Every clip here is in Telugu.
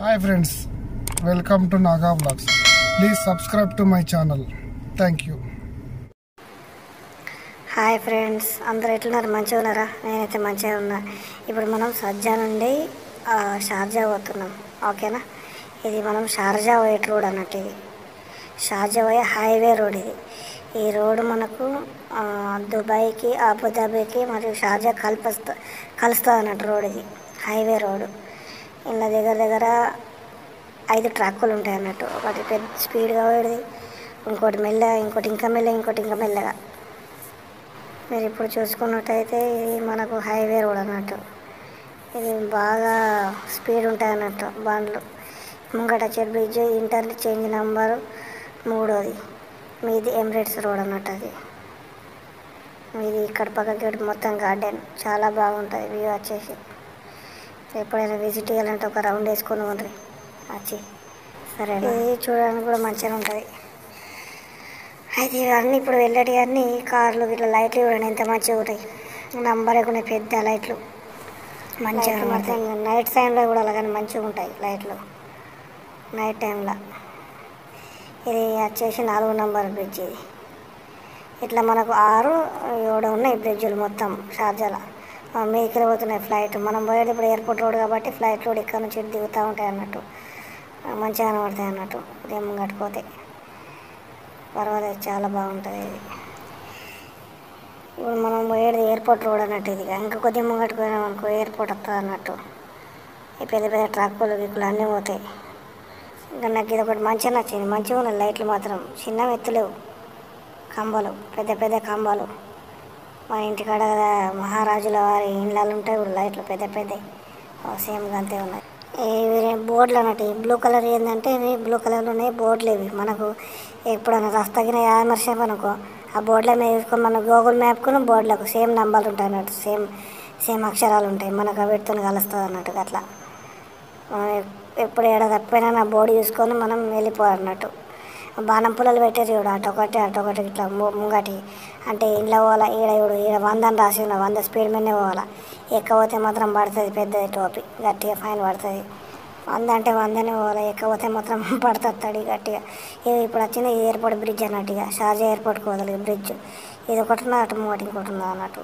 Hi friends, welcome to Naga Vlogs. Please subscribe to my channel. Thank you. Hi friends, అందరూ ఎట్లున్నారు? మంచిగా ఉన్నారా? నేనైతే మంచిగా ఉన్నా. ఇప్పుడు మనం సజ్జా నుండి షార్జా పోతున్నాం, ఓకేనా? ఇది మనం షార్జా పోయే రోడ్ అన్నట్టు. ఇది షార్జా పోయే హైవే రోడ్. ఈ రోడ్డు మనకు దుబాయ్కి, అబుదాబీకి మరియు షార్జా కలుస్తుంది అన్నట్టు రోడ్. ఇది హైవే రోడ్డు. ఇలా దగ్గర 5 ట్రక్కులు ఉంటాయి అన్నట్టు. ఒకటి పెద్ద స్పీడ్గా పోయేది, ఇంకోటి మెల్లగా, ఇంకోటి ఇంకా మెల్లగా. మీరు ఇప్పుడు చూసుకున్నట్టయితే ఇది మనకు హైవే రోడ్ అన్నట్టు. ఇది బాగా స్పీడ్ ఉంటుంది అన్నట్టు బండ్లు. ముంగట చెర్ బ్రిడ్జ్, ఇంటర్చేంజ్ నెంబరు 3ది. మీది ఎమిరేట్స్ రోడ్ అన్నట్టు. అది మీది ఇక్కడ పక్కకి మొత్తం గార్డెన్ చాలా బాగుంటుంది. వ్యూ వచ్చేసి ఎప్పుడైనా విజిట్ చేయాలంటే ఒక రౌండ్ వేసుకొని ఉండ్రి వచ్చి, సరే? ఇది చూడడానికి కూడా మంచిగా ఉంటుంది. అయితే ఇవన్నీ ఇప్పుడు వెళ్ళటి అన్నీ కార్లు ఇట్లా లైట్లు చూడండి ఎంత మంచిగా ఉంటాయి. నంబర్ ఎక్కువ పెద్ద లైట్లు మంచిగా మొత్తం. నైట్ టైంలో కూడా అలాగని మంచిగా ఉంటాయి లైట్లు నైట్ టైంలో. ఇది వచ్చేసి 4 నంబర్ బ్రిడ్జ్. ఇది ఇట్లా మనకు 6, 7 ఉన్నాయి బ్రిడ్జులు మొత్తం షార్జాలో. మీదకి పోతున్నాయి ఫ్లైట్. మనం పోయేది ఇప్పుడు ఎయిర్పోర్ట్ రోడ్ కాబట్టి ఫ్లైట్ రోడ్ ఇక్కడ నుంచి దిగుతూ ఉంటాయి అన్నట్టు. మంచిగా కనబడతాయి అన్నట్టు. ఉదయం కట్టుకోతే పర్వాలేదు, చాలా బాగుంటుంది. ఇది ఇప్పుడు మనం పోయేది ఎయిర్పోర్ట్ రోడ్ అన్నట్టు. ఇది ఇంకా కొద్దిగా ముంగట్టుకుపోయినాం అనుకో ఎయిర్పోర్ట్ వస్తుంది అన్నట్టు. ఈ పెద్ద ట్రక్కులు గిక్కులు అన్నీ పోతాయి. ఇంకా నాకు ఇది ఒకటి మంచిగా నచ్చింది. మంచిగా ఉన్నాయి లైట్లు మాత్రం. చిన్న ఎత్తులేవు, కంబాలు పెద్ద కంబాలు. మా ఇంటికాడ మహారాజుల వారి ఇళ్ళలు ఉంటాయి ఇప్పుడు లైట్లు పెద్ద సేమ్గా అంతే ఉన్నాయి. ఇవి బోర్డులు అన్నట్టు. బ్లూ కలర్ ఏంటంటే ఇవి బ్లూ కలర్లో ఉన్నాయి బోర్డులు. ఇవి మనకు ఎప్పుడైనా రస్తగిన యామర్షేప్ అనుకో ఆ బోర్డుల మీద చూసుకొని మనం గూగుల్ మ్యాప్కుని బోర్డులకు సేమ్ నంబర్లు ఉంటాయి అన్నట్టు. సేమ్ అక్షరాలు ఉంటాయి. మనకు అవిటితో కలుస్తుంది అన్నట్టు. అట్లా ఎప్పుడు ఏడ తప్పిపోయినా నా బోర్డు చూసుకొని మనం వెళ్ళిపోవాలన్నట్టు. బాణం పుల్లలు పెట్టారు చూడు, అటొకటి ఇట్లా ముంగటి అంటే ఇంట్లో పోవాలా. ఈడ 100 అని రాసి ఉన్న 100 స్పీడ్ మీదనే పోవాలా. ఎక్కకపోతే మాత్రం పడుతుంది పెద్దది టోపీ, గట్టిగా ఫైన్ పడుతుంది. 100 అంటే 100నే పోవాలి. ఎక్కకపోతే మాత్రం పడుతుంది గట్టిగా. ఇది ఇప్పుడు వచ్చింది ఎయిర్పోర్ట్ బ్రిడ్జ్ అన్నట్టు. ఇక షార్జా ఎయిర్పోర్ట్కి వదలదు బ్రిడ్జ్. ఇది ఒకటి ఉన్నది, అటు ముంగటి ఇంకోటి ఉన్నది అన్నట్టు.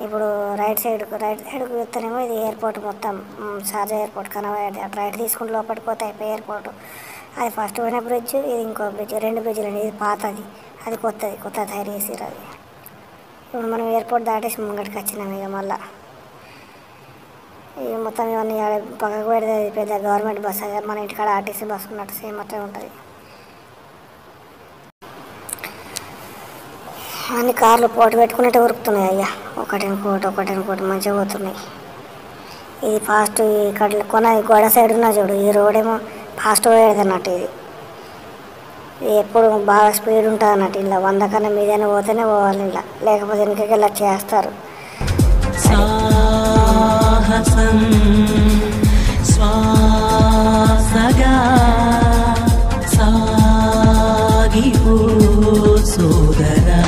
ఇప్పుడు రైట్ సైడ్కు చూస్తేనేమో ఇది ఎయిర్పోర్ట్ మొత్తం షార్జా ఎయిర్పోర్ట్ కనబడేది. అటు రైట్ తీసుకుంటూ లోపలికి పోతే అయిపోయి ఎయిర్పోర్ట్. అది ఫస్ట్ పోయిన బ్రిడ్జ్, ఇది ఇంకో బ్రిడ్జ్. 2 బ్రిడ్జ్లు అండి. ఇది పాతది, అది కొత్త తయారు చేసారు. అది ఇప్పుడు మనం ఎయిర్పోర్ట్ దాటేసి ముంగటికి వచ్చినాం. ఇక మళ్ళీ ఇవి మొత్తం ఇవన్నీ పక్కకు పెడితే అది పెద్ద గవర్నమెంట్ బస్. అది మన ఇంటికాడ ఆర్టీసీ బస్సు ఉన్నట్టు సేమ్ అట్లే ఉంటుంది. అన్ని కార్లు పోటీ పెట్టుకున్నట్టు ఉరుకుతున్నాయి. అయ్యా ఒకటి మంచిగా పోతున్నాయి. ఇది ఫాస్ట్. ఇక్కడ గోడ సైడ్ ఉన్న చూడు, ఈ రోడ్ ఏమో ఫాస్ట్ పోయేది అన్నట్టు. ఇది ఎప్పుడు బాగా స్పీడ్ ఉంటుంది అన్నట్టు. ఇలా 100 కన్నా మీదైనా పోతేనే పోవాలి. ఇలా లేకపోతే వెనకకి ఇలా చేస్తారు. సాహసం శ్వాసగా సాగిపో సోదరా.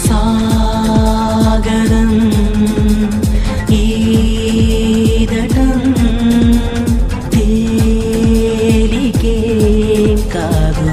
సాగరం ఈదటం తేలికే కాదు.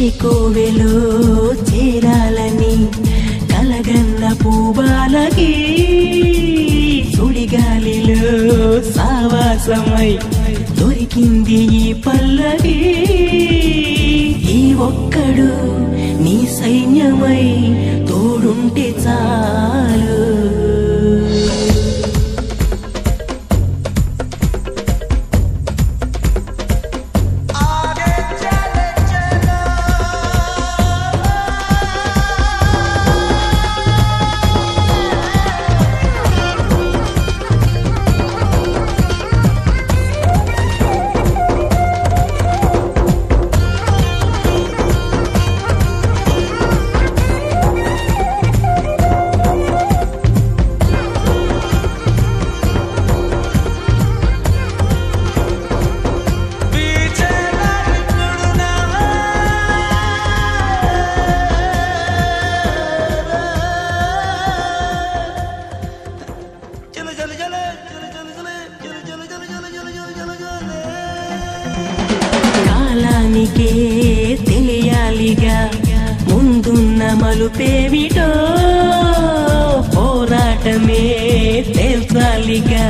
చేకోవెలో చేరాలని కలగన్న పూబాలకి సుడిగాలిలో సావాసమై దొరికింది ఈ పల్లకి ఈ ఒక్కడు నీ సైన్యమై తోడుంటే చాలు కాలానికే తెలియాలిగా ముందున్న మలుపేమిటో పోరాటమే తేల్చాలిగా